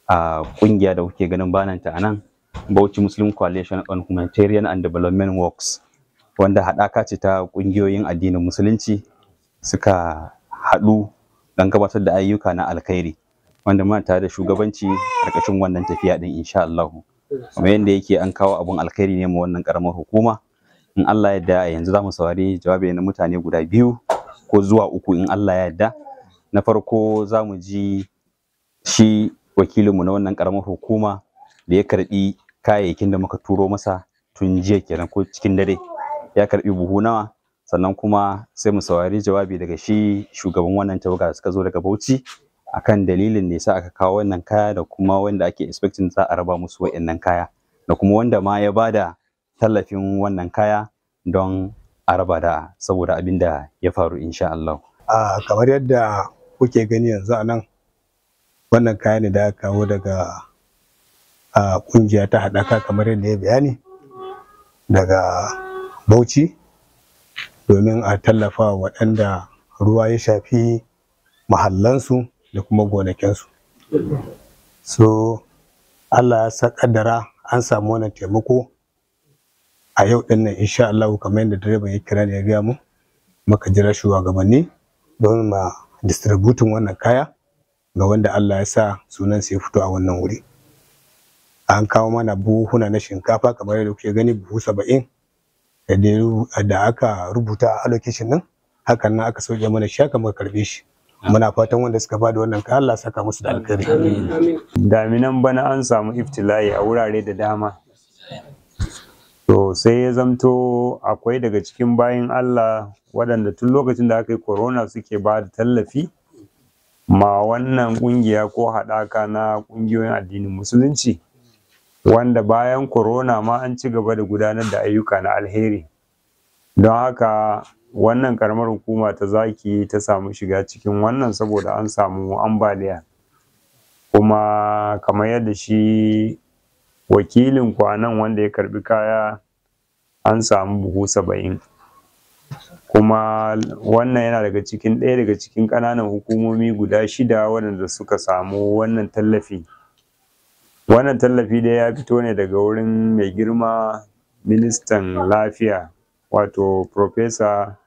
A kungiya da kuke ganin bananta a nan, Bauchi Muslim Coalition on Humanitarian and Development Works, wanda haɗaka ce ta ƙungiyoyin addinin musulunci suka haɗu don gabatar da ayyuka na alkhairi, wanda muna tare da shugabanci ƙarƙashin wannan tafiya ɗin insha Allah. Kuma yanda yake an kawo abun alkhairi ne ma wannan ƙaramar hukuma. In Allah ya yarda yanzu za mu saurari jawabi na mutane guda 2 ko zuwa 3 in Allah ya yarda. Na farko za mu ji shi wakilinmu na wannan ƙaramar hukuma da ya karɓi kayayyakin da muka turo masa tun jiya kenan ko cikin dare, ya karɓi buhu nawa, sannan kuma sai mu saurari jawabi daga shi shugaban wannan tawaga da suka zo daga Bauchi akan dalilin da yasa aka kawo wannan kaya da kuma wanda ake expecting za a raba musu wa'annan kaya, da kuma wanda ma ya bada tallafin wannan kaya don a raba da saboda abin da ya faru insha Allah. Kamar yadda kuke gani yanzu a nan, wannan kaya ne da aka kawo daga kungiya ta haɗaka kamar yadda ya bayani daga Bauchi domin a tallafa waɗanda ruwa ya shafi mahallansu da kuma gonakinsu. So Allah ya sa kaddara an samu wannan taimako a yau ɗin nan insha Allah, kamar yadda direban ya kira ne ya gaya mu, muka jira shugabanni don ma distributin wannan kaya ga wanda Allah ya sa sunan ya fito a wannan wuri. An kawo mana buhuna na shinkafa kamar yadda kuke gani, buhu 70 da aka rubuta a allocation din, hakan nan aka sauke mana shi aka muka karbe shi. Muna fatan wanda suka bada wannan kaya Allah saka musu da alkhairi. Daminan bana an samu iftila'i a wurare da dama, to sai ya zamto akwai daga cikin bayin Allah waɗanda tun lokacin da aka yi corona suke ba da tallafi ma wannan kungiya ko haɗaka na kungiyoyin addinin musulunci, wanda bayan corona ma an ci gaba da gudanar da ayyuka na alheri. Don haka wannan karamar hukuma ta Zaki ta samu shiga cikin wannan saboda an samu ambaliya, kuma kamar yadda shi wakilin kwanan wanda ya karbi kaya an samu buhu 70, kuma wannan yana daga cikin ɗaya daga cikin ƙananan hukumomi guda 6 waɗanda suka samu wannan tallafi. Wannan tallafi dai ya fito ne daga wurin mai girma ministan lafiya, wato Professor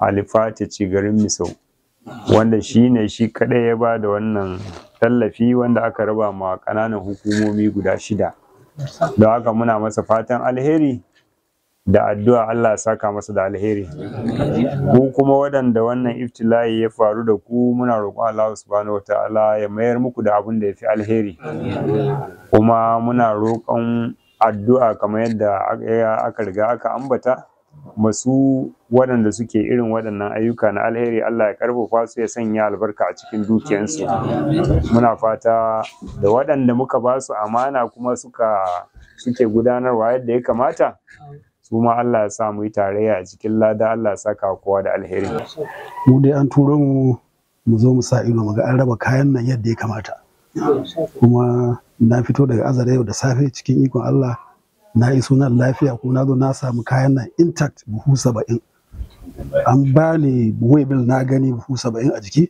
Alifati Cigarin Misau, wanda shi kaɗai ya ba da wannan tallafi wanda aka raba ma ƙananan hukumomi guda 6. Don haka muna masa fatan alheri da addu'a Allah ya saka masa da alheri. Ku kuma waɗanda wannan iftila'i ya faru da ku, muna roƙon Allah subhanahu wataala ya mayar muku da abin da ya fi alheri. Kuma muna roƙon addu'a kamar yadda aka riga aka ambata, masu waɗanda suke irin waɗannan ayyuka na alheri Allah ya karfafa su, ya sanya albarka a cikin dukiyansu. Muna fata da waɗanda muka ba su amana kuma suke gudanarwa yadda ya kamata, su ma Allah ya sa mu yi tarayya a cikin lada, Allah ya saka kowa da alheri. Mu dai an turo mu zo mu sa ido mu ga an raba kayan nan yadda ya kamata, kuma na fito daga Azare yau da safe cikin ikon Allah, na iso nan lafiya, kuma na zo na samu kayan nan intact buhu 70. An bani waybill na gani buhu 70 a jiki,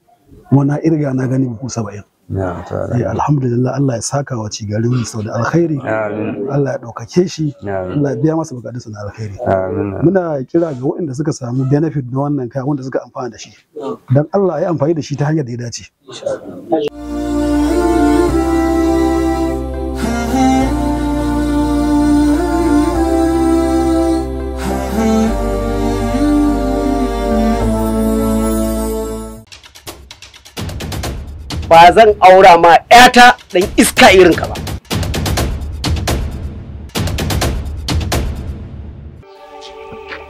kuma na irga na gani buhu 70. Alhamdulillah, Allah ya saka wa Cigarin Misau da alkhairi, Allah ya ɗaukake shi, Allah ya biya masa bukatunsa na alkhairi. Muna kira ga waɗanda suka samu benefit na wannan kaya, wanda suka amfana da shi, don Allah ya amfani da shi ta hanyar da ya dace. Ba zan aura ma 'yata dan iska irin ka ba.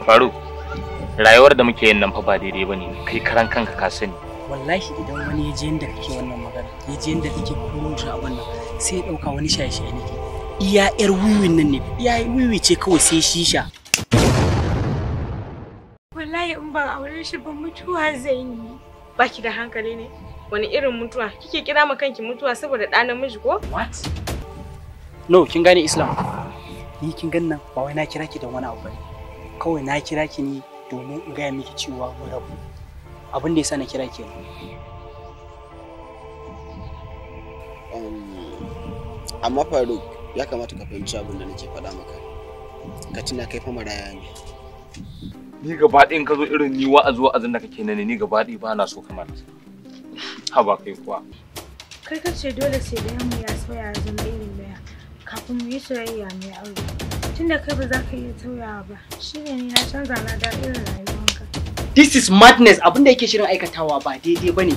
Faru, rayuwar da muke yin nan fa ba daidai bane, kai karan kanka ka sani. Wallahi idan wani ya je yanda kake wannan magana, ya je yanda kake kurusha abin nan, sai ya dauka wani shaye-shaye nake. Iya yar wiwin nan ne, iya wiwi ce kawai sai shisha. Wallahi in ban aure shi ba mutuwa zai yi. Baki da hankali ne? Wani irin mutuwa? Kike kira ma kanki mutuwa saboda ɗa namiji ko? What? No, kin gane Islam. Ni kin ganna ba wai na kira ki da wani abu bane. Kawai na kira ki ne domin in gaya miki cewa mu rabu. Abin da yasa na kira ki. Amma Faruk, ya kamata ka fahimci abin da nake faɗa maka. Ka tuna kai fa maraya ne. Ni gaba ɗayan ka zo irin ni wa'azin da kake nane ni gaba ɗaya ba na so kamar. Ha ba kai kuwa. Kai ka ce dole sai da mu ya sauya zama iri daya kafin mu yi soyayya mai aure. Tunda kai ba za ka iya sauyawa ba, shine ni na canza na da irin rayuwanka. This is madness. Abin da yake shirin aikatawa ba daidai bane.